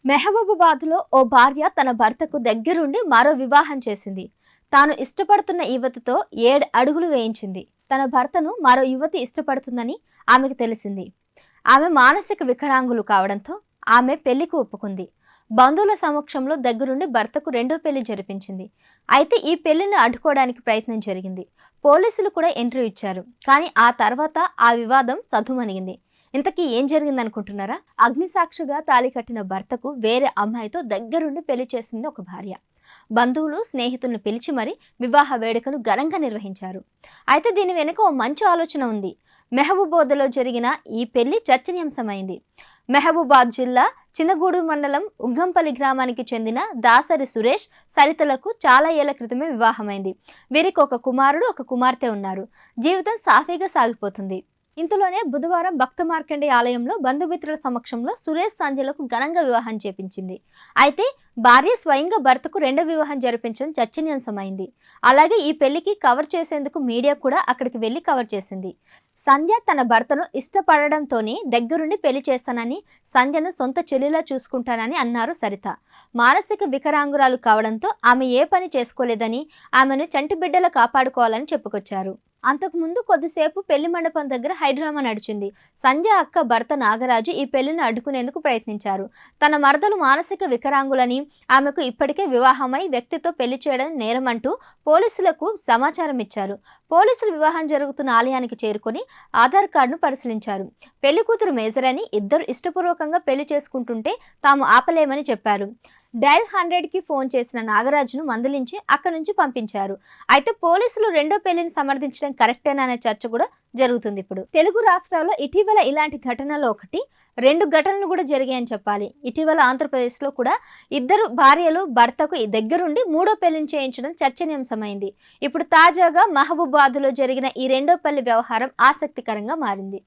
మెహబూబాబాద్లో ఓ భార్య తన భర్తకు దగ్గరుండి మరో వివాహం చేసింది. తాను ఇష్టపడుతున్న యువతితో 7 అడుగులు వేయించింది. తన భర్తను మరో యువతి ఇష్టపడుతుందని ఆమెకు తెలిసింది. ఆమె మానసిక వికలాంగులు కావడంతో ఆమె పెళ్లికి ఒప్పుకుంది. బంధువుల సమక్షంలో దగ్గరుండి భర్తకు రెండో పెళ్లి జరిపించింది. అయితే ఈ పెళ్లిని అడ్డుకోవడానికి ప్రయత్నం జరిగింది. పోలీసులు కూడా ఎంట్రీ ఇచ్చారు. కానీ ఆ తర్వాత ఆ వివాదం సద్దుమణిగింది. ఇంతకీ ఏం జరిగిందనుకుంటున్నారా? అగ్నిసాక్షిగా తాళి కట్టిన భర్తకు వేరే అమ్మాయితో దగ్గరుండి పెళ్లి చేసింది ఒక భార్య. బంధువులు స్నేహితులను పిలిచి మరి వివాహ వేడుకను ఘనంగా నిర్వహించారు. అయితే దీని వెనుక ఓ మంచి ఆలోచన ఉంది. మెహబూబాబాద్లో జరిగిన ఈ పెళ్లి చర్చనీయాంశమైంది. మెహబూబాబాద్ జిల్లా చిన్నగూడు మండలం ఉగ్గంపల్లి గ్రామానికి చెందిన దాసరి సురేష్ సరితలకు చాలా ఏళ్ల క్రితమే వివాహమైంది. వీరికి ఒక కుమారుడు ఒక కుమార్తె ఉన్నారు. జీవితం సాఫీగా సాగిపోతుంది. ఇంతలోనే బుధవారం భక్త మార్కండేయ ఆలయంలో బంధుమిత్రుల సమక్షంలో సురేష్ సంధ్యలకు ఘనంగా వివాహం చేపించింది. అయితే భార్య స్వయంగా భర్తకు రెండో వివాహం జరిపించడం చర్చనీయాంశమైంది. అలాగే ఈ పెళ్లికి కవర్ చేసేందుకు మీడియా కూడా అక్కడికి వెళ్లి కవర్ చేసింది. సంధ్య తన భర్తను ఇష్టపడడంతోనే దగ్గరుండి పెళ్లి చేస్తానని, సంధ్యను సొంత చెల్లిలా చూసుకుంటానని అన్నారు సరిత. మానసిక వికలాంగురాలు కావడంతో ఆమె ఏ పని చేసుకోలేదని, ఆమెను చంటి బిడ్డలా కాపాడుకోవాలని చెప్పుకొచ్చారు. అంతకుముందు కొద్దిసేపు పెళ్లి మండపం దగ్గర హైడ్రామా నడిచింది. సంధ్య అక్క భర్త నాగరాజు ఈ పెళ్లిని అడ్డుకునేందుకు ప్రయత్నించారు. తన మరదలు మానసిక వికలాంగులని, ఆమెకు ఇప్పటికే వివాహమై వ్యక్తితో పెళ్లి చేయడం నేరమంటూ పోలీసులకు సమాచారం ఇచ్చారు. పోలీసులు వివాహం జరుగుతున్న ఆలయానికి చేరుకొని ఆధార్ కార్డును పరిశీలించారు. పెళ్లి కూతురు మేజర్ అని, ఇద్దరు ఇష్టపూర్వకంగా పెళ్లి చేసుకుంటుంటే తాము ఆపలేమని చెప్పారు. డయల్ 100కి ఫోన్ చేసిన నాగరాజును మందలించి అక్కడి నుంచి పంపించారు. అయితే పోలీసులు రెండో పెళ్లిని సమర్థించడం కరెక్టేనా అనే చర్చ కూడా జరుగుతుంది. ఇప్పుడు తెలుగు రాష్ట్రాల్లో ఇటీవల ఇలాంటి ఘటనలో ఒకటి, 2 ఘటనలు కూడా జరిగాయని చెప్పాలి. ఇటీవల ఆంధ్రప్రదేశ్లో కూడా ఇద్దరు భార్యలు భర్తకు దగ్గరుండి మూడో పెళ్లిని చేయించడం చర్చనీయాంశమైంది. ఇప్పుడు తాజాగా మహబూబాబాద్లో జరిగిన ఈ రెండో పెళ్లి వ్యవహారం ఆసక్తికరంగా మారింది.